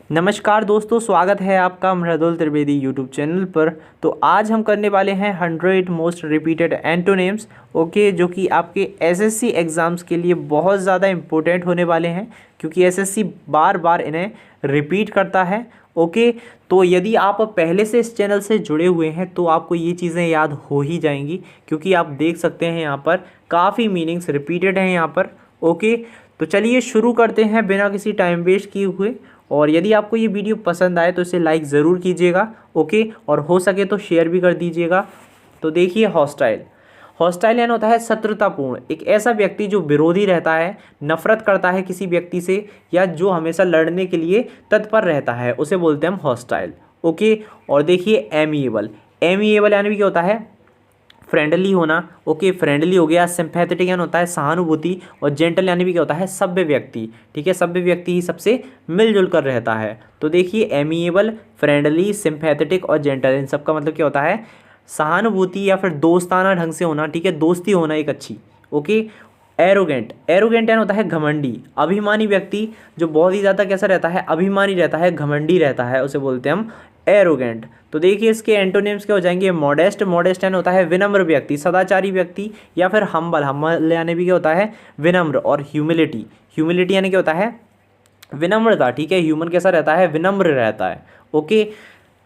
नमस्कार दोस्तों, स्वागत है आपका मृदुल त्रिवेदी यूट्यूब चैनल पर। तो आज हम करने वाले हैं 100 मोस्ट रिपीटेड एंटोनिम्स। ओके, जो कि आपके एसएससी एग्ज़ाम्स के लिए बहुत ज़्यादा इम्पोर्टेंट होने वाले हैं, क्योंकि एसएससी बार बार इन्हें रिपीट करता है। ओके, तो यदि आप पहले से इस चैनल से जुड़े हुए हैं तो आपको ये चीज़ें याद हो ही जाएंगी, क्योंकि आप देख सकते हैं यहाँ पर काफ़ी मीनिंग्स रिपीटेड हैं यहाँ पर। ओके, तो चलिए शुरू करते हैं बिना किसी टाइम वेस्ट किए हुए। और यदि आपको ये वीडियो पसंद आए तो इसे लाइक ज़रूर कीजिएगा। ओके, और हो सके तो शेयर भी कर दीजिएगा। तो देखिए, हॉस्टाइल। हॉस्टाइल यानी होता है शत्रुतापूर्ण। एक ऐसा व्यक्ति जो विरोधी रहता है, नफरत करता है किसी व्यक्ति से, या जो हमेशा लड़ने के लिए तत्पर रहता है, उसे बोलते हैं हम हॉस्टाइल। ओके, और देखिए एमिएबल। एमिएबल यानी भी क्या होता है? फ्रेंडली होना। ओके, फ्रेंडली हो गया। सिंपैथेटिक यानी होता है सहानुभूति। और जेंटल यानी भी क्या होता है? सभ्य व्यक्ति। ठीक है, सभ्य व्यक्ति ही सबसे मिलजुल कर रहता है। तो देखिए, एमिएबल, फ्रेंडली, सिंपैथेटिक और जेंटल, इन सब का मतलब क्या होता है? सहानुभूति या फिर दोस्ताना ढंग से होना। ठीक है, दोस्ती होना एक अच्छी। Okay, arrogant. एरोगेंट यानी होता है घमंडी, अभिमानी व्यक्ति, जो बहुत ही ज़्यादा कैसा रहता है? अभिमानी रहता है, घमंडी रहता है, उसे बोलते हैं हम एरोगेंट। तो देखिए, इसके एंटोनिम्स क्या हो जाएंगे? मॉडेस्ट। मॉडेस्ट यानी होता है विनम्र व्यक्ति, सदाचारी व्यक्ति। या फिर हम्बल। हम्बल यानी भी क्या होता है? विनम्र। और ह्यूमिलिटी। ह्यूमिलिटी यानी क्या होता है? विनम्रता। ठीक है, ह्यूमन कैसा रहता है? विनम्र रहता है। ओके,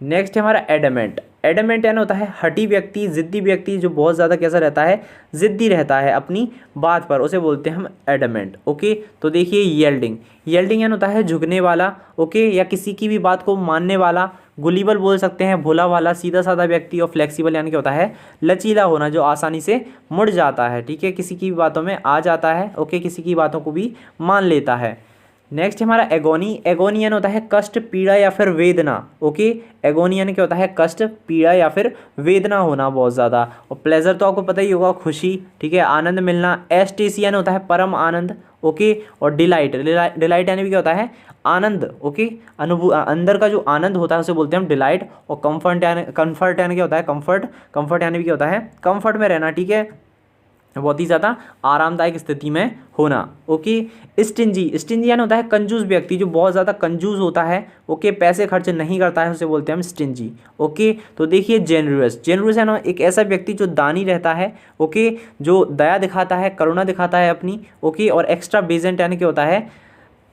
नेक्स्ट है हमारा एडमेंट। एडमेंट यानी होता है हठी व्यक्ति, जिद्दी व्यक्ति, जो बहुत ज़्यादा कैसा रहता है? जिद्दी रहता है अपनी बात पर, उसे बोलते हैं हम एडमेंट। ओके, तो देखिए येल्डिंग। येल्डिंग यानी होता है झुकने वाला। ओके, या किसी की भी बात को मानने वाला। गुलीबल बोल सकते हैं, भोला वाला, सीधा साधा व्यक्ति। और फ्लेक्सिबल यानी क्या होता है? लचीला होना, जो आसानी से मुड़ जाता है। ठीक है, किसी की भी बातों में आ जाता है। ओके, किसी की बातों को भी मान लेता है। नेक्स्ट हमारा एगोनी। एगोनी यानी होता है कष्ट, पीड़ा या फिर वेदना। ओके, एगोनी यानी क्या होता है? कष्ट, पीड़ा या फिर वेदना होना बहुत ज़्यादा। और प्लेजर तो आपको पता ही होगा, खुशी। ठीक है, आनंद मिलना। एस्टेसी यानी होता है परम आनंद। ओके, और डिलाइट। डिलाइट यानी भी क्या होता है? आनंद। ओके, अंदर का जो आनंद होता है उसे बोलते हैं हम डिलाइट। और कंफर्ट यानी क्या होता है? कंफर्ट। कंफर्ट यानी भी क्या होता है? कंफर्ट में रहना। ठीक है, बहुत ही ज़्यादा आरामदायक स्थिति में होना। Okay, stingy. स्टिंजी यानी होता है कंजूस व्यक्ति, जो बहुत ज़्यादा कंजूस होता है। ओके, पैसे खर्च नहीं करता है, उसे बोलते हैं हम स्टिंजी। ओके, तो देखिए जेनरस। जेनरस है ना, एक ऐसा व्यक्ति जो दानी रहता है। ओके, जो दया दिखाता है, करुणा दिखाता है अपनी। ओके, और एक्स्ट्रा बेजेंट यानी क्या होता है?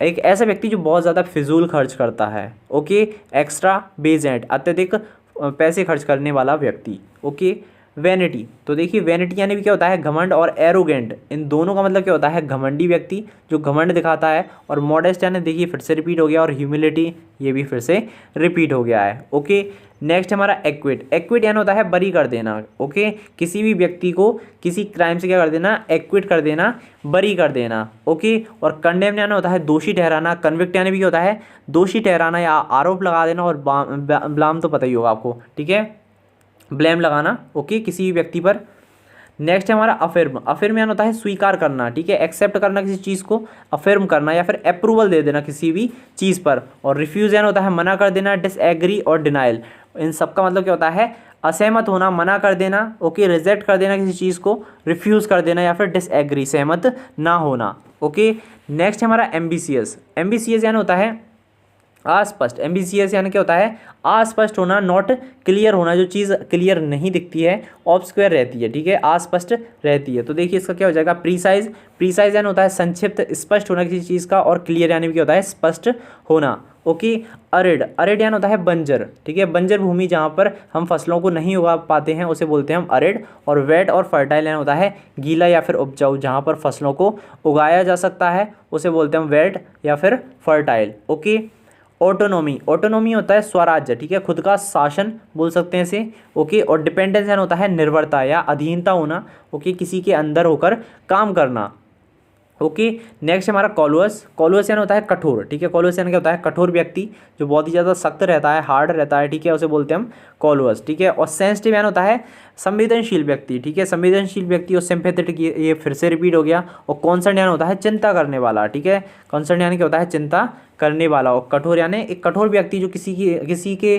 एक ऐसा व्यक्ति जो बहुत ज़्यादा फिजूल खर्च करता है। ओके, एक्स्ट्रा बेजेंट, अत्यधिक पैसे खर्च करने वाला व्यक्ति। Okay, vanity. तो देखिए, वैनिटी यानी भी क्या होता है? घमंड। और एरोगेंट, इन दोनों का मतलब क्या होता है? घमंडी व्यक्ति, जो घमंड दिखाता है। और मॉडेस्ट यानी देखिए फिर से रिपीट हो गया। और ह्यूमिलिटी, ये भी फिर से रिपीट हो गया है। ओके, नेक्स्ट हमारा एक्विट। एक्विट यानी होता है बरी कर देना। ओके, किसी भी व्यक्ति को किसी क्राइम से क्या कर देना? एक्विट कर देना, बरी कर देना। ओके, और कंडेम यानी होता है दोषी ठहराना। कन्विक्ट यानी भी क्या होता है? दोषी ठहराना या आरोप लगा देना। और ब्लाम तो पता ही होगा आपको। ठीक है, ब्लेम लगाना। ओके, किसी भी व्यक्ति पर। नेक्स्ट है हमारा अफर्म। अफर्म यानी होता है स्वीकार करना। ठीक है, एक्सेप्ट करना किसी चीज़ को, अफर्म करना या फिर अप्रूवल दे देना किसी भी चीज़ पर। और रिफ्यूज़ यानी होता है मना कर देना। डिसएग्री और डिनाइल, इन सब का मतलब क्या होता है? असहमत होना, मना कर देना। ओके, रिजेक्ट कर देना किसी चीज़ को, रिफ्यूज़ कर देना या फिर डिसएग्री, सहमत ना होना। ओके, नेक्स्ट है हमारा एम्बिशियस। एम्बिशियस यानी होता है अस्पष्ट। एम्बिशियस यानी क्या होता है? अस्पष्ट होना, नॉट क्लियर होना, जो चीज़ क्लियर नहीं दिखती है, ऑब्स्क्योर रहती है। ठीक है, अस्पष्ट रहती है। तो देखिए, इसका क्या हो जाएगा? प्रीसाइज। प्रीसाइज यानी होता है संक्षिप्त, स्पष्ट होना किसी चीज़ का। और क्लियर यानी क्या होता है? स्पष्ट होना। Okay, arid. अरिड यानी होता है बंजर। ठीक है, बंजर भूमि, जहाँ पर हम फसलों को नहीं उगा पाते हैं, उसे बोलते हैं हम अरिड। और वेट और फर्टाइल यानी होता है गीला या फिर उपजाऊ, जहाँ पर फसलों को उगाया जा सकता है, उसे बोलते हैं हम वेट या फिर फर्टाइल। Okay, autonomy. ऑटोनॉमी होता है स्वराज्य। ठीक है, खुद का शासन बोल सकते हैं इसे। ओके, और डिपेंडेंस यानी होता है निर्भरता या अधीनता होना। ओके, किसी के अंदर होकर काम करना। ओके, नेक्स्ट हमारा कॉलुअस। कॉलुअस यानी होता है कठोर। ठीक है, कॉलुअस यानी क्या होता है? कठोर व्यक्ति, जो बहुत ही ज़्यादा सख्त रहता है, हार्ड रहता है। ठीक है, उसे बोलते हैं हम कॉलुअस। ठीक है, और सेंसिटिव यानी होता है संवेदनशील व्यक्ति। ठीक है, संवेदनशील व्यक्ति। और सिंपैथेटिक, ये फिर से रिपीट हो गया। और कॉन्सर्न यानी होता है चिंता करने वाला। ठीक है, कॉन्सर्न यानी क्या होता है? चिंता करने वाला। और कठोर यानी एक कठोर व्यक्ति, जो किसी के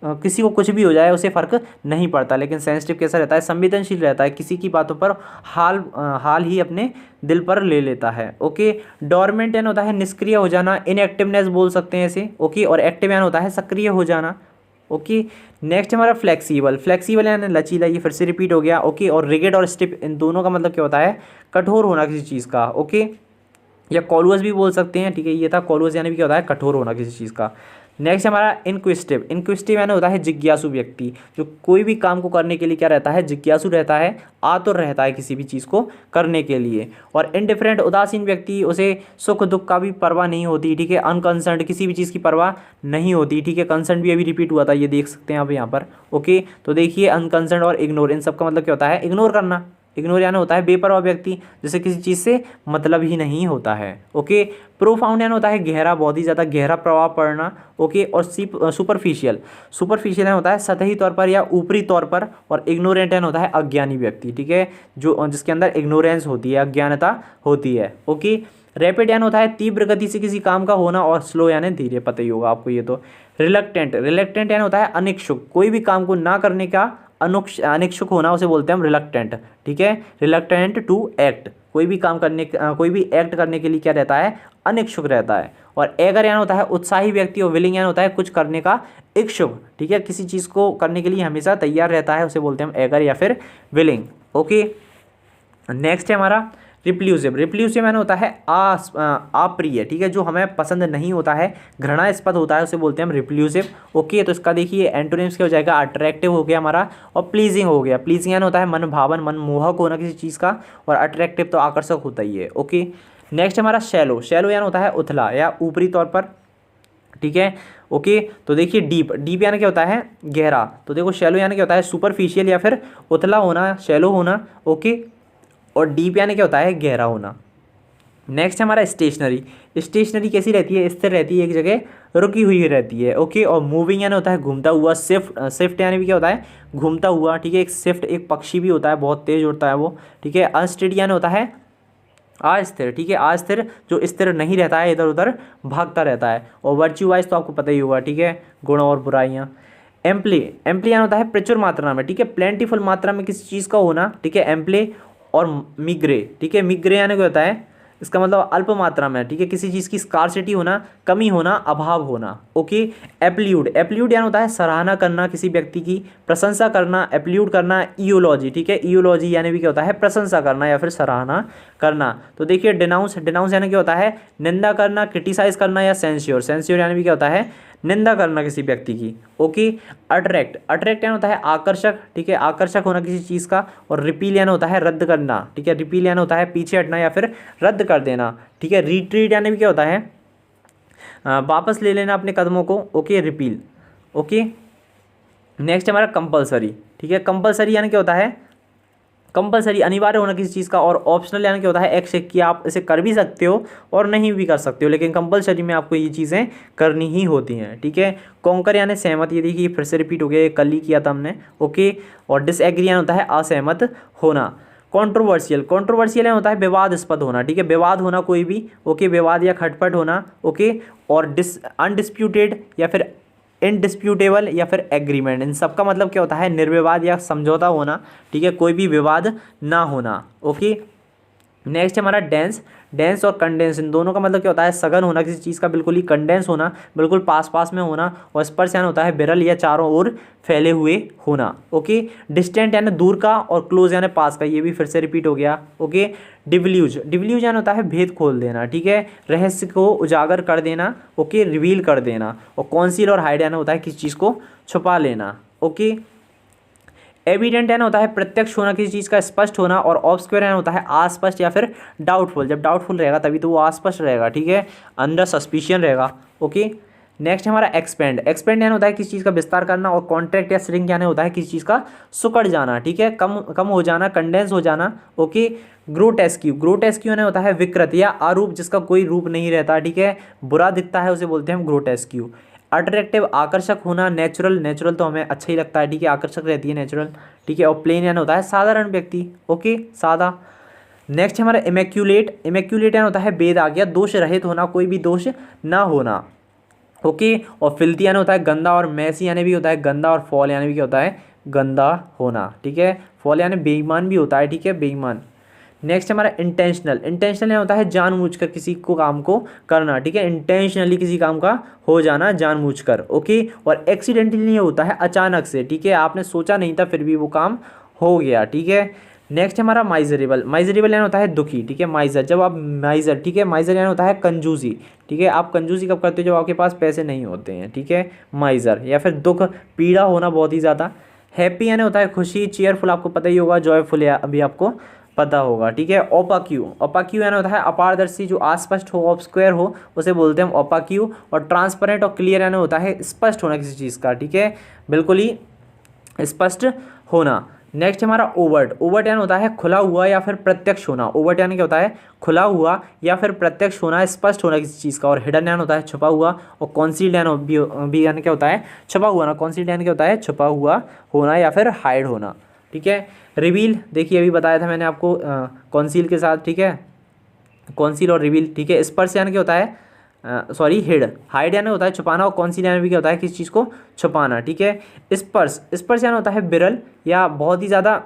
किसी को कुछ भी हो जाए उसे फ़र्क नहीं पड़ता। लेकिन सेंसिटिव कैसा रहता है, संवेदनशील रहता है, किसी की बातों पर हाल ही अपने दिल पर ले लेता है। ओके, डोरमेंट यानी होता है निष्क्रिय हो जाना, इनएक्टिवनेस बोल सकते हैं इसे। ओके, और एक्टिव यानी होता है सक्रिय हो जाना। ओके, नेक्स्ट हमारा फ्लेक्सिबल, फ्लेक्सिबल यानी लचीला, ये फिर से रिपीट हो गया। ओके, और रिगिड और स्टिफ, इन दोनों का मतलब क्या होता है, कठोर होना किसी चीज़ का। ओके, या कॉलुअस भी बोल सकते हैं। ठीक है, ये था कॉलुअस यानी भी क्या होता है, कठोर होना किसी चीज़ का। नेक्स्ट हमारा इंक्विजिटिव, इंक्विजिटिव यानी होता है जिज्ञासु व्यक्ति, जो कोई भी काम को करने के लिए क्या रहता है, जिज्ञासु रहता है, आतुर रहता है किसी भी चीज़ को करने के लिए। और इनडिफरेंट, उदासीन व्यक्ति, उसे सुख दुख का भी परवाह नहीं होती। ठीक है, अनकंसर्न्ड, किसी भी चीज़ की परवाह नहीं होती। ठीक है, कंसर्न भी अभी रिपीट हुआ था, ये देख सकते हैं आप यहाँ पर। ओके, तो देखिए अनकंसर्न्ड और इग्नोर, इन सब का मतलब क्या होता है, इग्नोर करना। इग्नोर यानी होता है बेपरवाह व्यक्ति, जिसे किसी चीज़ से मतलब ही नहीं होता है। ओके, प्रोफाउंड यानी होता है गहरा, बहुत ही ज़्यादा गहरा प्रभाव पड़ना। ओके, और सुपरफिशियल, सुपरफिशियल यानी होता है सतही तौर पर या ऊपरी तौर पर। और इग्नोरेंट यानी होता है अज्ञानी व्यक्ति। ठीक है, जो जिसके अंदर इग्नोरेंस होती है, अज्ञानता होती है। ओके, रैपिड यानी होता है तीव्र गति से किसी काम का होना, और स्लो यानी धीरे, पता ही होगा आपको ये तो। रिलक्टेंट, रिलक्टेंट यानी होता है अनिच्छुक, कोई भी काम को ना करने का अनिच्छुक होना, उसे बोलते हैं हम रिलक्टेंट। ठीक है, रिलक्टेंट टू एक्ट, कोई भी काम करने कोई भी एक्ट करने के लिए क्या रहता है, अनिच्छुक रहता है। और एगर यानी होता है उत्साही व्यक्ति, और विलिंग यानी होता है कुछ करने का इच्छुक। ठीक है, किसी चीज़ को करने के लिए हमेशा तैयार रहता है, उसे बोलते हैं हम एगर या फिर विलिंग। ओके, नेक्स्ट है हमारा रिप्ल्यूसिव, रिप्ल्यूसिव यानी होता है अप्रिय। ठीक है, जो हमें पसंद नहीं होता है, घृणास्पद होता है, उसे बोलते हैं हम रिप्ल्यूसिव। ओके, तो इसका देखिए एंटोनिम्स क्या हो जाएगा, अट्रैक्टिव हो गया हमारा, और प्लीजिंग हो गया। प्लीजिंग यानी होता है मन भावन, मनमोहक होना किसी चीज़ का, और अट्रैक्टिव तो आकर्षक होता ही है। ओके, नेक्स्ट हमारा शैलो, शैलो यानी होता है उथला या ऊपरी तौर पर। ठीक है, ओके, तो देखिए डीप, डीप यानी क्या होता है, गहरा। तो देखो शैलो यानी क्या होता है, सुपरफिशियल या फिर उथला होना, शैलो होना। ओके, और डीप यानी क्या होता है, गहरा होना। नेक्स्ट हमारा स्टेशनरी, स्टेशनरी कैसी रहती है, स्थिर रहती है, एक जगह रुकी हुई रहती है। ओके, और मूविंग यानी होता है घूमता हुआ। शिफ्ट, शिफ्ट यानी भी क्या होता है, घूमता हुआ। ठीक है, एक शिफ्ट एक पक्षी भी होता है, बहुत तेज उड़ता है वो। ठीक है, अनस्टेडी यानी होता है अस्थिर। ठीक है, अस्थिर जो स्थिर नहीं रहता है, इधर उधर भागता रहता है। और वर्च्यू वाइज तो आपको पता ही होगा। ठीक है, गुण और बुराइयाँ। एम्प्ले, एम्प्ले यानी होता है प्रचुर मात्रा में। ठीक है, प्लेंटीफुल मात्रा में किसी चीज़ का होना। ठीक है, एम्प्ले। और मिग्रे, ठीक है, मिग्रे यानी क्या होता है, इसका मतलब अल्प मात्रा में। ठीक है, किसी चीज़ की स्कार्सिटी होना, कमी होना, अभाव होना। ओके, एप्लीयूड, एप्लीयूड यानी होता है सराहना करना, किसी व्यक्ति की प्रशंसा करना, एप्लीयूड करना। ईओलॉजी, ठीक है, ईओलॉजी यानी भी क्या होता है, प्रशंसा करना या फिर सराहना करना। तो देखिए डिनाउंस, डिनाउंस यानी क्या होता है, निंदा करना, क्रिटिसाइज करना, या सेंस्योर, सेंस्योर यानी भी क्या होता है, निंदा करना किसी व्यक्ति की। ओके, अट्रैक्ट, अट्रैक्ट यानी होता है आकर्षक। ठीक है, आकर्षक होना किसी चीज़ का। और रिपील यानी होता है रद्द करना। ठीक है, रिपील यानी होता है पीछे हटना या फिर रद्द कर देना। ठीक है, रिट्रीट यानी भी क्या होता है, वापस ले लेना अपने कदमों को। Okay, repeal. ओके, नेक्स्ट हमारा कंपलसरी। ठीक है, कंपलसरी यानी क्या होता है, कंपलसरी अनिवार्य होना किसी चीज़ का। और ऑप्शनल यानी क्या होता है, एक्स कि आप इसे कर भी सकते हो और नहीं भी कर सकते हो, लेकिन कंपलसरी में आपको ये चीज़ें करनी ही होती हैं। ठीक है, कॉन्कर यानी सहमत, ये देखिए फिर से रिपीट हो गया, ये कल ही किया था हमने। ओके, और डिसएग्री यानी होता है असहमत होना। कंट्रोवर्शियल, कंट्रोवर्शियल यानी होता है विवादास्पद होना। ठीक है, विवाद होना कोई भी। ओके, विवाद या खटपट होना। ओके, और अनडिस्प्यूटेड या फिर इनडिस्प्यूटेबल या फिर एग्रीमेंट, इन सब का मतलब क्या होता है, निर्विवाद या समझौता होना। ठीक है, कोई भी विवाद ना होना। ओके, नेक्स्ट हमारा डेंस, डेंस और कंडेंस, इन दोनों का मतलब क्या होता है, सघन होना किसी चीज़ का, बिल्कुल ही कंडेंस होना, बिल्कुल पास पास में होना। और स्पर्श यानी होता है विरल या चारों ओर फैले हुए होना। ओके, डिस्टेंट यानी दूर का, और क्लोज यानी पास का, ये भी फिर से रिपीट हो गया। ओके, डिवल्यूज, डिवल्यूज यानी होता है भेद खोल देना। ठीक है, रहस्य को उजागर कर देना। ओके, रिवील कर देना। और कॉन्सील और हाइड यानी होता है किसी चीज़ को छुपा लेना। ओके, एविडेंट यानी होता है प्रत्यक्ष होना किसी चीज़ का, स्पष्ट होना। और ऑब्स्क्योर यानी होता है अस्पष्ट या फिर डाउटफुल, जब डाउटफुल रहेगा तभी तो वो अस्पष्ट रहेगा। ठीक है, अंडर सस्पिशियन रहेगा। ओके, नेक्स्ट हमारा एक्सपेंड, एक्सपेंड यानी होता है किसी चीज़ का विस्तार करना। और कॉन्ट्रैक्ट या श्रिंक यानी होता है किसी चीज़ का सुकड़ जाना। ठीक है, कम कम हो जाना, कंडेंस हो जाना। ओके, ग्रोटेस्क्यू, ग्रोटेस्क्यू यानी होता है विकृत या अरूप, जिसका कोई रूप नहीं रहता। ठीक है, बुरा दिखता है, उसे बोलते हैं हम ग्रोटेस्क्यू। अट्रैक्टिव आकर्षक होना, नेचुरल, नेचुरल तो हमें अच्छा ही लगता है। ठीक है, आकर्षक रहती है नेचुरल। ठीक है, और प्लेन यानी होता है साधारण व्यक्ति। ओके, सादा। नेक्स्ट हमारा इमेक्यूलेट, इमेक्यूलेट यानी होता है वेद आ गया, दोष रहित होना, कोई भी दोष ना होना। ओके। और फिल्थी यानी होता है गंदा, और मैसी यानी भी होता है गंदा, और फॉल यानी भी क्या होता है गंदा होना, ठीक है। फॉल यानी बेईमान भी होता है, ठीक है, बेईमान। नेक्स्ट हमारा इंटेंशनल। इंटेंशनल यानी होता है जानबूझकर किसी को काम को करना, ठीक है, इंटेंशनली किसी काम का हो जाना जानबूझकर, ओके। और एक्सीडेंटली होता है अचानक से, ठीक है, आपने सोचा नहीं था फिर भी वो काम हो गया, ठीक है। नेक्स्ट हमारा माइजरेबल। माइजरेबल यानी होता है दुखी, ठीक है, माइजर, जब आप माइजर, ठीक है, माइजर यानी होता है कंजूसी, ठीक है, आप कंजूसी कब करते हो, जब आपके पास पैसे नहीं होते हैं, ठीक है, माइजर। या फिर दुख, पीड़ा होना बहुत ही ज़्यादा। हैप्पी यानी होता है खुशी, चेयरफुल आपको पता ही होगा, जॉयफुल या अभी आपको पता होगा, ठीक है। ओपाक्यू, ओपाक्यू यानी होता है अपारदर्शी, जो अस्पष्ट हो, ऑब्स्क्वायर हो, उसे बोलते हैं हम ओपाक्यू। और ट्रांसपेरेंट और क्लियर यानी होता है स्पष्ट होना किसी चीज़ का, ठीक है, बिल्कुल ही स्पष्ट होना। नेक्स्ट हमारा ओवर्ट। ओवर्ट यानी होता है खुला हुआ या फिर प्रत्यक्ष होना। ओवर्ट यानी क्या होता है खुला हुआ या फिर प्रत्यक्ष होना, स्पष्ट होना किसी चीज़ का। और हिडन यानी होता है छुपा हुआ। और कॉन्सील्ड यानी भी यानी क्या होता है छुपा हुआ ना। कॉन्सील्ड यानी क्या होता है छुपा हुआ होना या फिर हाइड होना, ठीक है। रिवील, देखिए अभी बताया था मैंने आपको कॉन्सील के साथ, ठीक है, कॉन्सील और रिवील, ठीक है। स्पर्श यानी क्या होता है सॉरी हिड, हाइड यानी होता है छुपाना, और कॉन्सील यानी भी क्या होता है किसी चीज़ को छुपाना, ठीक है। स्पर्श, स्पर्श यानी होता है बिरल या बहुत ही ज़्यादा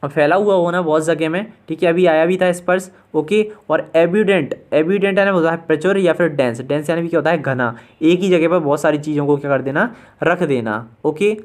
फैला हुआ होना बहुत जगह में, ठीक है, अभी आया भी था स्पर्श, ओके। और एब्यूडेंट, एब्यूडेंट यानी होता है प्रचुर या फिर डेंस, डेंस यानी भी क्या होता है घना, एक ही जगह पर बहुत सारी चीज़ों को क्या कर देना, रख देना, ओके।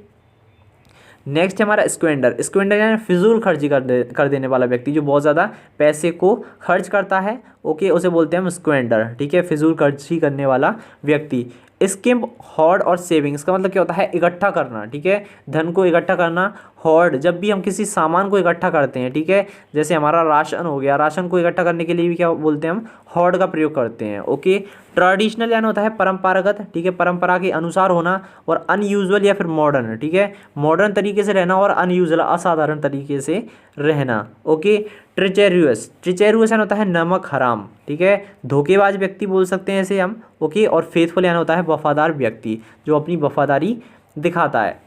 नेक्स्ट हमारा स्क्वेंडर। स्क्वेंडर यानी फिजूल खर्ची कर देने वाला व्यक्ति, जो बहुत ज़्यादा पैसे को खर्च करता है, ओके, उसे बोलते हैं हम स्क्वेंडर, ठीक है, फिजूल खर्ची करने वाला व्यक्ति। स्किम्प, हॉर्ड और सेविंग्स का मतलब क्या होता है इकट्ठा करना, ठीक है, धन को इकट्ठा करना। हॉर्ड, जब भी हम किसी सामान को इकट्ठा करते हैं, ठीक है, जैसे हमारा राशन हो गया, राशन को इकट्ठा करने के लिए भी क्या बोलते हैं हम हॉर्ड का प्रयोग करते हैं, ओके। ट्रेडिशनल यानी होता है परंपरागत, ठीक है, परंपरा के अनुसार होना। और अनयूजुअल या फिर मॉडर्न, ठीक है, मॉडर्न तरीके से रहना, और अनयूजुअल असाधारण तरीके से रहना, ओके। ट्रिचेरियस, ट्रिचेरियस यानी होता है नमक हराम, ठीक है, धोखेबाज व्यक्ति बोल सकते हैं इसे हम, ओके। और फेथफुल यानी होता है वफादार व्यक्ति, जो अपनी वफादारी दिखाता है,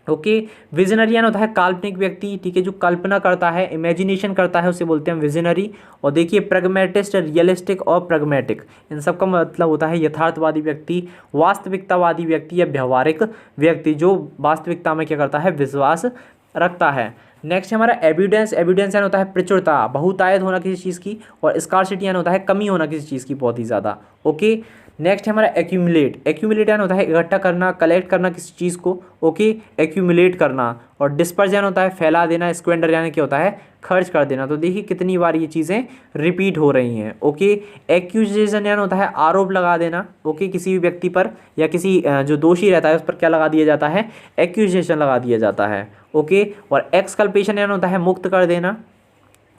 ओके। विजनरी यानी होता है काल्पनिक व्यक्ति, ठीक है, जो कल्पना करता है, इमेजिनेशन करता है, उसे बोलते हैं विजनरी। और देखिए प्रैग्मेटिस्ट, रियलिस्टिक और प्रैग्मेटिक, इन सब का मतलब होता है यथार्थवादी व्यक्ति, वास्तविकतावादी व्यक्ति या व्यवहारिक व्यक्ति, जो वास्तविकता में क्या करता है विश्वास रखता है। नेक्स्ट हमारा एविडेंस। एविडेंस यानी होता है प्रचुरता, बहुतायत होना किसी चीज़ की। और स्कार्सिटी यानी होता है कमी होना किसी चीज़ की बहुत ही ज़्यादा, ओके। नेक्स्ट हमारा एक्यूमुलेट। एक्यूमुलेट यानी होता है इकट्ठा करना, कलेक्ट करना किसी चीज़ को, ओके, एक्यूमुलेट करना। और डिस्पर्स यानी होता है फैला देना। स्क्वेंडर यानी क्या होता है खर्च कर देना। तो देखिए कितनी बार ये चीज़ें रिपीट हो रही हैं, ओके। एक्यूजेशन यानी होता है आरोप लगा देना, ओके, किसी भी व्यक्ति पर या किसी जो दोषी रहता है उस पर क्या लगा दिया जाता है एक्यूजेशन लगा दिया जाता है, ओके। और एक्सकल्पेशन यानी होता है मुक्त कर देना,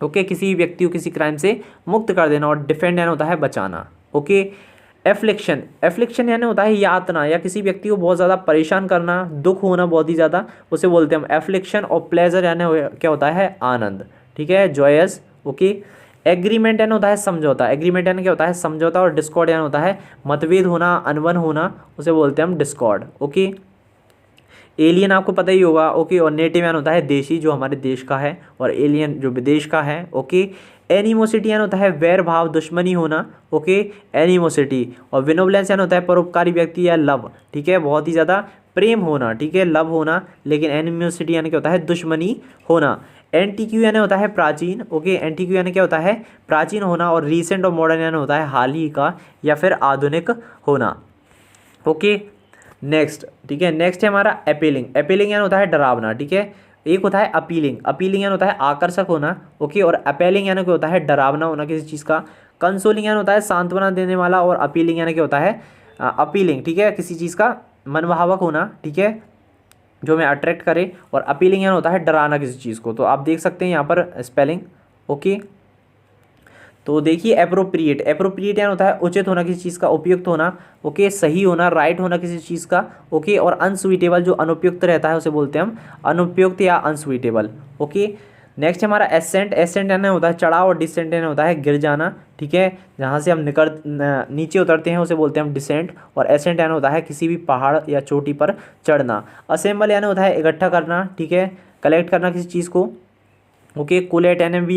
ओके, किसी भी व्यक्ति को किसी क्राइम से मुक्त कर देना। और डिफेंड यानी होता है बचाना, ओके। एफ्लिक्शन, एफ्लिक्शन यानी होता है यातना या किसी व्यक्ति को बहुत ज़्यादा परेशान करना, दुख होना बहुत ही ज़्यादा, उसे बोलते हैं हम एफ्लिक्शन। और प्लेजर यानी क्या होता है आनंद, ठीक है, जॉयस, ओके। एग्रीमेंट यानी होता है समझौता। एग्रीमेंट यानी क्या होता है समझौता। और डिस्कॉर्ड यानी होता है मतभेद होना, अनबन होना, उसे बोलते हैं हम डिस्कॉर्ड, ओके। एलियन आपको पता ही होगा, ओके। और नेटिव यानी होता है देशी, जो हमारे देश का है। और एलियन जो विदेश का है, ओके। एनिमोसिटी यानी होता है वैर भाव, दुश्मनी होना, ओके, एनिमोसिटी। और विनोबलेंस यानी होता है परोपकारी व्यक्ति या लव, ठीक है, बहुत ही ज़्यादा प्रेम होना, ठीक है, लव होना। लेकिन एनिमोसिटी यानी क्या होता है दुश्मनी होना। एंटीक्यू यानी होता है प्राचीन, ओके, एंटीक्यू यानी क्या होता है प्राचीन होना। और रीसेंट और मॉडर्न यानी होता है हाल ही का या फिर आधुनिक होना, ओके। नेक्स्ट, ठीक है, नेक्स्ट है हमारा अपीलिंग। अपीलिंग यानी होता है डरावना, ठीक है। एक होता है अपीलिंग, अपीलिंग यानी होता है आकर्षक होना, ओके। और अपीलिंग यानी क्या होता है डरावना होना किसी चीज़ का। कंसोलिंग यानी होता है सांत्वना देने वाला। और अपीलिंग यानी क्या होता है अपीलिंग, ठीक है, किसी चीज़ का मनभावक होना, ठीक है, जो हमें अट्रैक्ट करे। और अपीलिंग यानी होता है डराना किसी चीज़ को। तो आप देख सकते हैं यहाँ पर स्पेलिंग, ओके। तो देखिए एप्रोप्रिएट, एप्रोप्रिएट यानी होता है उचित होना किसी चीज़ का, उपयुक्त होना, ओके, सही होना, राइट होना किसी चीज़ का, ओके। और अनसुइटेबल जो अनुपयुक्त रहता है उसे बोलते हैं हम अनुपयुक्त या अनसुइटेबल, ओके। नेक्स्ट हमारा एसेंट। एसेंट यानी होता है चढ़ाव। और डिसेंट यानी होता है गिर जाना, ठीक है, जहाँ से हम नीचे उतरते हैं उसे बोलते हैं हम डिसेंट। और एसेंट यानी होता है किसी भी पहाड़ या चोटी पर चढ़ना। असेंबल यानी होता है इकट्ठा करना, ठीक है, कलेक्ट करना किसी चीज़ को, ओके। कोलेट यानी भी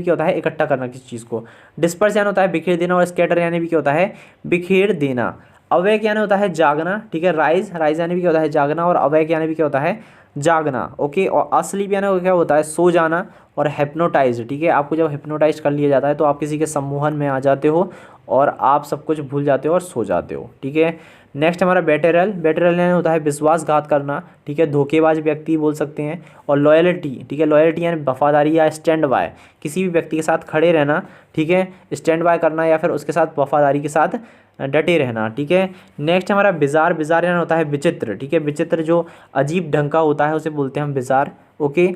क्या होता है इकट्ठा करना किसी चीज़ को। डिस्पर्स यानी होता है बिखेर देना। और स्कैटर यानी भी क्या होता है बिखेर देना। अवेक यानी होता है जागना, ठीक है। राइज, राइज यानी भी क्या होता है जागना, और अवेक यानी भी क्या होता है जागना, ओके। और अस्लीप यानी क्या होता है सो जाना, और हिप्नोटाइज, ठीक है। आपको जब हिप्नोटाइज कर लिया जाता है तो आप किसी के सम्मोहन में आ जाते हो और आप सब कुछ भूल जाते हो और सो जाते हो, ठीक है। नेक्स्ट हमारा बेटेरल, बेटेरल यानी होता है विश्वासघात करना, ठीक है, धोखेबाज व्यक्ति बोल सकते हैं। और लॉयल्टी, ठीक है, लॉयल्टी यानी वफादारी या स्टैंड बाय, किसी भी व्यक्ति के साथ खड़े रहना, ठीक है, स्टैंड बाय करना या फिर उसके साथ वफादारी के साथ डटे रहना, ठीक है। नेक्स्ट हमारा बिजार, बिजार यानी होता है विचित्र, ठीक है, विचित्र जो अजीब ढंग का होता है उसे बोलते हैं हम बिजार, ओके।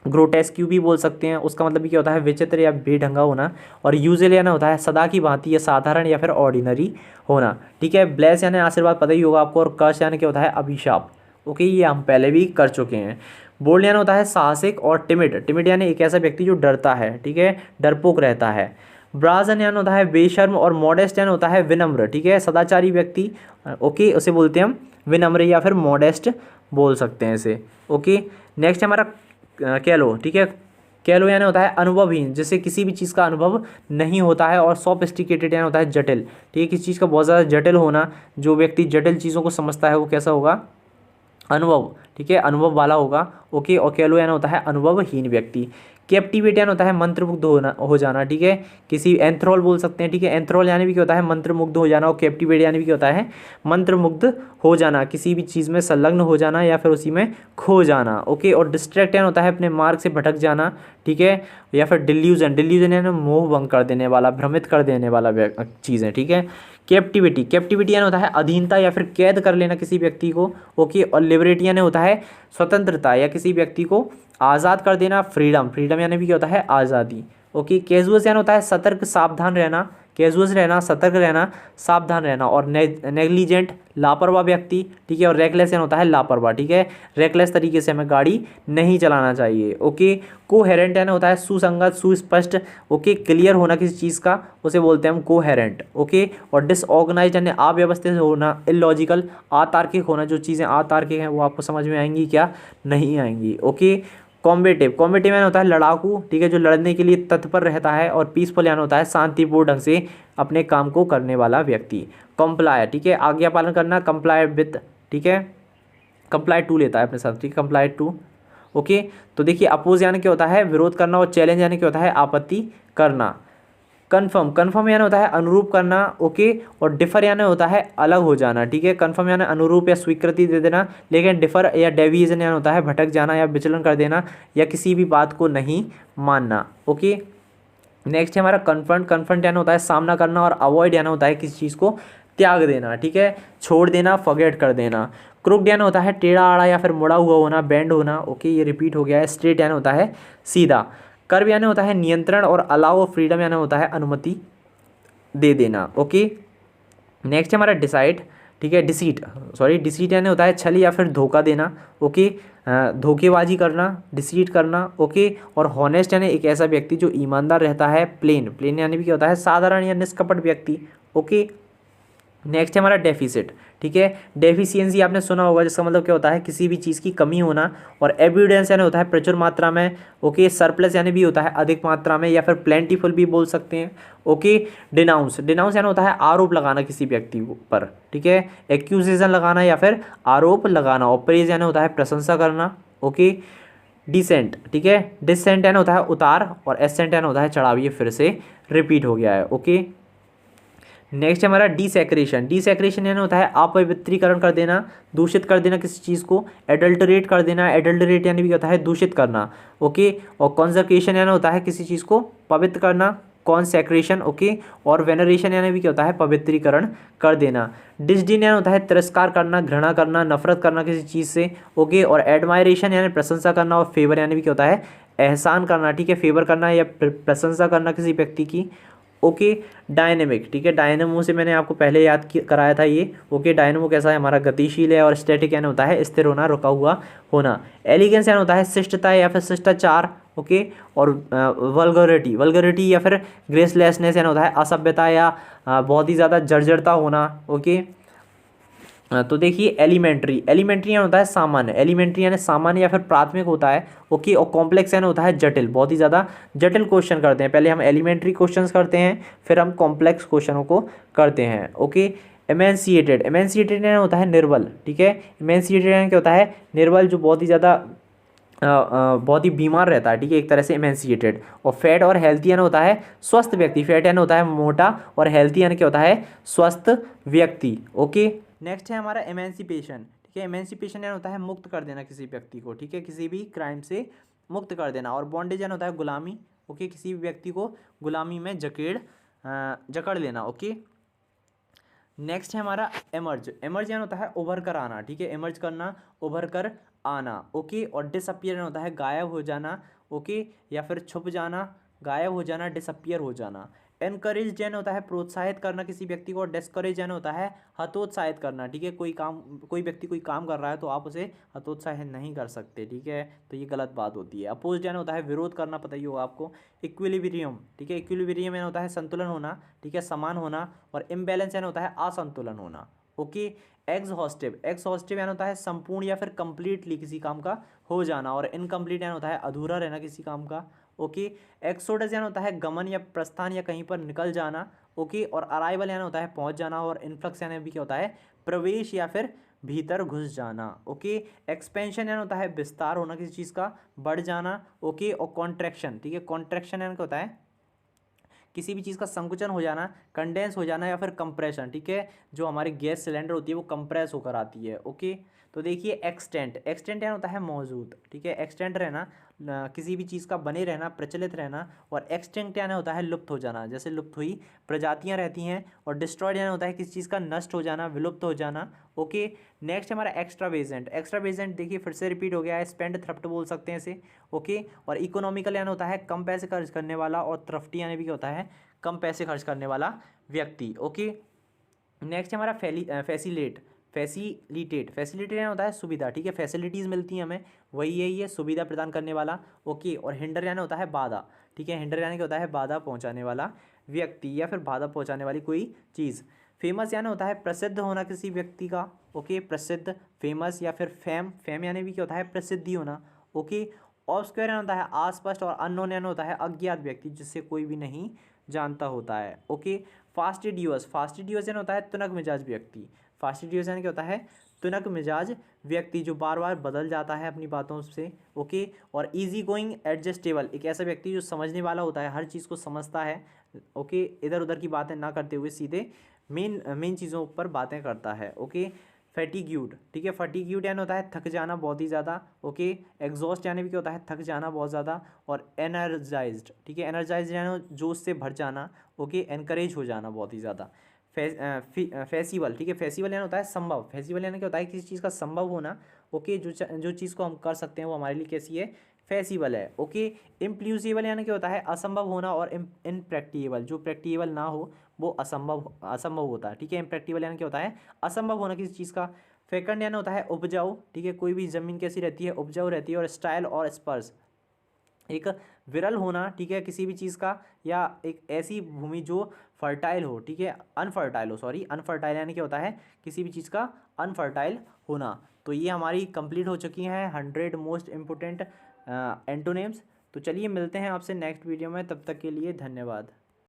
ग्रोटेस्क्यू भी बोल सकते हैं, उसका मतलब भी क्या होता है विचित्र या बेढंगा होना। और यूजुअल यानी होता है सदा की भांति या साधारण या फिर ऑर्डिनरी होना, ठीक है। ब्लेस यानी आशीर्वाद, पता ही होगा आपको। और कर्स यानी क्या होता है अभिशाप, ओके, ये हम पहले भी कर चुके हैं। बोल्ड यानी होता है साहसिक। और टिमिड, टिमिड यानी एक ऐसा व्यक्ति जो डरता है, ठीक है, डरपोक रहता है। ब्राजन यानी होता है बेशर्म। और मॉडेस्ट यानी होता है विनम्र, ठीक है, सदाचारी व्यक्ति, ओके, उसे बोलते हैं हम विनम्र या फिर मॉडेस्ट बोल सकते हैं इसे, ओके। नेक्स्ट हमारा कैलो, ठीक है, कैलो यानी होता है अनुभवहीन, जिससे किसी भी चीज़ का अनुभव नहीं होता है। और सोफिस्टिकेटेड यानी होता है जटिल, ठीक है, किसी चीज़ का बहुत ज़्यादा जटिल होना, जो व्यक्ति जटिल चीज़ों को समझता है वो कैसा होगा अनुभव, ठीक है, अनुभव वाला होगा, ओके। और कैलो यानी होता है अनुभवहीन व्यक्ति। कैप्टिवेट यानी होता है मंत्रमुग्ध हो जाना, ठीक है, किसी एंथ्रोल बोल सकते हैं, ठीक है, एंथ्रोल यानी भी क्या होता है मंत्रमुग्ध हो जाना। और कैप्टिवेट यानी भी क्या होता है मंत्रमुग्ध हो जाना, किसी भी चीज़ में संलग्न हो जाना या फिर उसी में खो जाना, ओके। और डिस्ट्रैक्ट यानी होता है अपने मार्ग से भटक जाना, ठीक है, या फिर डिल्यूजन, डिल्यूजन यानी मोह भंग कर देने वाला, भ्रमित कर देने वाला चीज़ है, ठीक है। कैप्टिविटी, कैप्टिविटी यानी होता है अधीनता या फिर कैद कर लेना किसी व्यक्ति को, ओके। और लिबरेटी यानी होता है स्वतंत्रता या किसी व्यक्ति को आज़ाद कर देना। फ्रीडम, फ्रीडम यानी भी क्या होता है आज़ादी, ओके। कैजुअस यानी होता है सतर्क सावधान रहना, कैजुअस रहना, सतर्क रहना, सावधान रहना। और नेग्लिजेंट लापरवाह व्यक्ति, ठीक है। और रेकलेस यानी होता है लापरवाह, ठीक है, रेकलेस तरीके से हमें गाड़ी नहीं चलाना चाहिए, ओके। कोहेरेंट यानी होता है सुसंगत, सुस्पष्ट, ओके, क्लियर होना किसी चीज़ का, उसे बोलते हैं हम कोहेरेंट, ओके। और डिसऑर्गेनाइज्ड यानी अव्यवस्थित होना, इलॉजिकल, अतार्किक होना, जो चीज़ें अतार्किक हैं वो आपको समझ में आएंगी क्या, नहीं आएंगी, ओके। कॉम्बेटिव, कॉम्बेटिव यानी होता है लड़ाकू, ठीक है, जो लड़ने के लिए तत्पर रहता है। और पीसफुल यानी होता है शांतिपूर्ण ढंग से अपने काम को करने वाला व्यक्ति। कंप्लाई, ठीक है, आज्ञा पालन करना, कंप्लाई विद, ठीक है, कंप्लाई टू लेता है अपने साथ, ठीक है, कंप्लाई टू, ओके। तो देखिए अपोज यानी क्या होता है विरोध करना। और चैलेंज यानी क्या होता है आपत्ति करना। कन्फर्म, कन्फर्म यानी होता है अनुरूप करना, ओके। और डिफर यानी होता है अलग हो जाना, ठीक है, कन्फर्म यानी अनुरूप या स्वीकृति दे देना। लेकिन डिफर या डेविएशन यानी होता है भटक जाना या विचलन कर देना या किसी भी बात को नहीं मानना, ओके। नेक्स्ट है हमारा कन्फ्रंट, कन्फ्रंट यानी होता है सामना करना। और अवॉइड यानी होता है किसी चीज़ को त्याग देना, ठीक है, छोड़ देना, फॉरगेट कर देना। क्रुक्ड यानी होता है टेढ़ा आड़ा या फिर मुड़ा हुआ होना, बेंड होना, ओके, ये रिपीट हो गया है। स्ट्रेट यानी होता है सीधा। कर्व यानी होता है नियंत्रण। और अलाउ फ्रीडम यानी होता है अनुमति दे देना, ओके। नेक्स्ट हमारा डिसाइड, ठीक है, डिसीट, सॉरी, डिसीट यानी होता है छल या फिर धोखा देना, ओके, धोखेबाजी करना, डिसीट करना, ओके। और हॉनेस्ट यानी एक ऐसा व्यक्ति जो ईमानदार रहता है। प्लेन, प्लेन यानी भी क्या होता है साधारण या निष्कपट व्यक्ति, ओके। नेक्स्ट है हमारा डेफिसिट, ठीक है, डेफिशिएंसी आपने सुना होगा, जिसका मतलब क्या होता है किसी भी चीज़ की कमी होना। और एविडेंस यानी होता है प्रचुर मात्रा में, ओके। सरप्लस यानी भी होता है अधिक मात्रा में या फिर प्लेंटीफुल भी बोल सकते हैं, ओके। डिनाउंस, डिनाउंस यानी होता है आरोप लगाना किसी व्यक्ति पर, ठीक है, एक्यूजेशन लगाना या फिर आरोप लगाना। और प्रेज यानी होता है प्रशंसा करना, ओके। डिसेंट, ठीक है, डिसेंट यानी होता है उतार। और एसेंट यानी होता है चढ़ाव, ये फिर से रिपीट हो गया है, ओके। नेक्स्ट हमारा डिसैक्रेशन, डिसैक्रेशन यानी होता है अपवित्रीकरण कर देना, दूषित कर देना किसी चीज़ को। एडल्टरेट कर देना, एडल्टरेट यानी भी होता है दूषित करना, ओके। और कॉन्जर्केशन यानी होता है किसी चीज़ को पवित्र करना, कॉन्सेक्रेशन, ओके। और वेनरेशन यानी भी क्या होता है पवित्रीकरण कर देना। डिसडेन यानी होता है तिरस्कार करना, घृणा करना, नफरत करना किसी चीज़ से, ओके। और एडमायरेशन यानी प्रशंसा करना। और फेवर यानी भी क्या होता है एहसान करना, ठीक है, फेवर करना या प्रशंसा करना किसी व्यक्ति की, ओके। डायनेमिक, ठीक है, डायनेमो से मैंने आपको पहले याद कराया था ये, ओके। डायनेमो कैसा है हमारा गतिशील है। और स्टैटिक यानी होता है स्थिर होना, रुका हुआ होना। एलिगेंस यानी होता है शिष्टता या फिर शिष्टाचार, ओके। और वल्गरिटी, वल्गरिटी या फिर ग्रेसलेसनेस यानी होता है असभ्यता या बहुत ही ज़्यादा जर्जरता होना, ओके। तो देखिए एलिमेंट्री, एलिमेंट्री यानी होता है सामान्य, एलिमेंट्री यानी सामान्य या फिर प्राथमिक होता है, ओके। और कॉम्प्लेक्स यानी होता है जटिल, बहुत ही ज़्यादा जटिल क्वेश्चन करते हैं। पहले हम एलिमेंट्री क्वेश्चंस करते हैं, फिर हम कॉम्प्लेक्स क्वेश्चनों को करते हैं, ओके। एमेंसिएटेड, एमेंसिएटेड यानी होता है निर्बल, ठीक है। एमेंसिएटेड यानी क्या होता है, निर्बल, जो बहुत ही ज़्यादा बहुत ही बीमार रहता है, ठीक है, एक तरह से एमेंसिएटेड। और फैट और हेल्थी यानी होता है स्वस्थ व्यक्ति, फैट यानी होता है मोटा, और हेल्थी यानी क्या होता है, स्वस्थ व्यक्ति। ओके, नेक्स्ट है हमारा एमेंसिपेशन, ठीक है। एमेंसिपेशन यानी होता है मुक्त कर देना किसी व्यक्ति को, ठीक है, किसी भी क्राइम से मुक्त कर देना। और बॉन्डेज यानी होता है गुलामी, ओके, किसी भी व्यक्ति को गुलामी में जकड़ लेना। ओके, नेक्स्ट है हमारा एमर्ज, एमर्ज यानी होता है उभर कर आना, ठीक है, एमर्ज करना, उभर कर आना। ओके, और डिसअपियर यानी होता है गायब हो जाना, ओके, या फिर छुप जाना, गायब हो जाना, डिसअपियर हो जाना। एनकरेज यानी होता है प्रोत्साहित करना किसी व्यक्ति को, और डिस्करेज यानी होता है हतोत्साहित करना, ठीक है। कोई व्यक्ति कोई काम कर रहा है तो आप उसे हतोत्साहित नहीं कर सकते, ठीक है, तो ये गलत बात होती है। अपोज यानी होता है विरोध करना, पता ही होगा आपको। इक्विलिब्रियम, ठीक है, इक्विलिब्रियम यानी होता है संतुलन होना, ठीक है, समान होना। और इम्बैलेंस यानी होता है असंतुलन होना। ओके, एग्जॉस्टिव, एग्जॉस्टिव यानी होता है संपूर्ण या फिर कंप्लीटली किसी काम का हो जाना। और इनकम्प्लीट यानी होता है अधूरा रहना किसी काम का। ओके, एक्सोडस यानी होता है गमन या प्रस्थान या कहीं पर निकल जाना। ओके, और अराइवल यानी होता है पहुंच जाना। और इन्फ्लक्स यानी भी क्या होता है, प्रवेश या फिर भीतर घुस जाना। ओके, एक्सपेंशन यानी होता है विस्तार होना किसी चीज़ का, बढ़ जाना। ओके, और कॉन्ट्रैक्शन, ठीक है, कॉन्ट्रैक्शन यानी क्या होता है, किसी भी चीज़ का संकुचन हो जाना, कंडेंस हो जाना, या फिर कंप्रेशन, ठीक है, जो हमारी गैस सिलेंडर होती है वो कंप्रेस होकर आती है। ओके, तो देखिए एक्सटेंट, एक्सटेंट यानी होता है मौजूद, ठीक है, एक्सटेंट रहना, किसी भी चीज़ का बने रहना, प्रचलित रहना। और एक्सटिंक्ट यानी होता है लुप्त हो जाना, जैसे लुप्त हुई प्रजातियां रहती हैं। और डिस्ट्रॉयड यानी होता है किसी चीज़ का नष्ट हो जाना, विलुप्त हो जाना। ओके, नेक्स्ट हमारा एक्स्ट्रावेजेंट, एक्स्ट्रावेजेंट देखिए फिर से रिपीट हो गया है, स्पेंड थ्रफ्ट बोल सकते हैं इसे। ओके, और इकोनॉमिकल यानी होता है कम पैसे खर्च करने वाला। और थ्रफ्टी यानी भी क्या होता है, कम पैसे खर्च करने वाला व्यक्ति। ओके, नेक्स्ट हमारा फैसिलिटेट, फैसिलिटेट यानी होता है सुविधा, ठीक है, फैसिलिटीज़ मिलती हैं हमें, वही है ये, सुविधा प्रदान करने वाला। ओके, और हिंडर यानी होता है बाधा, ठीक है, हिंडर यानी क्या होता है, बाधा पहुंचाने वाला व्यक्ति या फिर बाधा पहुंचाने वाली कोई चीज़। फेमस यानी होता है प्रसिद्ध होना किसी व्यक्ति का। ओके, प्रसिद्ध, फेमस, या फिर फेम, फेम यानी भी क्या होता है, प्रसिद्धि होना। ओके, ऑब्सक्योर यानी होता है अस्पष्ट। और अननोन यानी होता है अज्ञात व्यक्ति, जिससे कोई भी नहीं जानता होता है। ओके, फास्टिडियस, फास्टिडियस यानी होता है तुनक मिजाज व्यक्ति, फास्टिडियस यानी क्या होता है, तुनक मिजाज व्यक्ति, जो बार बार बदल जाता है अपनी बातों से। ओके, और इजी गोइंग एडजस्टेबल, एक ऐसा व्यक्ति जो समझने वाला होता है, हर चीज़ को समझता है। ओके, इधर उधर की बातें ना करते हुए सीधे मेन मेन चीज़ों पर बातें करता है। ओके, फैटिग्यूड, ठीक है, फैटिग्यूड यानी होता है थक जाना बहुत ही ज़्यादा। ओके, एग्जॉस्ट यानी भी क्या होता है, थक जाना बहुत ज़्यादा। और एनर्जाइज्ड, ठीक है, एनर्जाइज्ड यानी जोश से भर जाना। ओके, एनकरेज हो जाना बहुत ही ज़्यादा। फेसिबल, ठीक है, फेसिबल यानी होता है संभव, फेसिबल यानी क्या होता है, किसी चीज़ का संभव होना। ओके, जो चीज़ को हम कर सकते हैं वो हमारे लिए कैसी है, फेसिबल है। ओके, इम्प्लूसिबल यानी क्या होता है, असंभव होना। और इनप्रैक्टिकेबल, जो प्रैक्टिकेबल ना हो वो असंभव असंभव होता है, ठीक है, इम्प्रैक्टिकल यानी क्या होता है, असंभव होना किसी चीज़ का। फेकंड यानी होता है उपजाऊ, ठीक है, कोई भी ज़मीन कैसी रहती है, उपजाऊ रहती है। और स्टाइल और स्पर्श, एक विरल होना, ठीक है, किसी भी चीज़ का, या एक ऐसी भूमि जो फर्टाइल हो, ठीक है, अनफर्टाइल हो, सॉरी, अनफर्टाइल यानी क्या होता है, किसी भी चीज़ का अनफर्टाइल होना। तो ये हमारी कंप्लीट हो चुकी हैं 100 मोस्ट इम्पोर्टेंट एंटोनिम्स। तो चलिए मिलते हैं आपसे नेक्स्ट वीडियो में, तब तक के लिए धन्यवाद।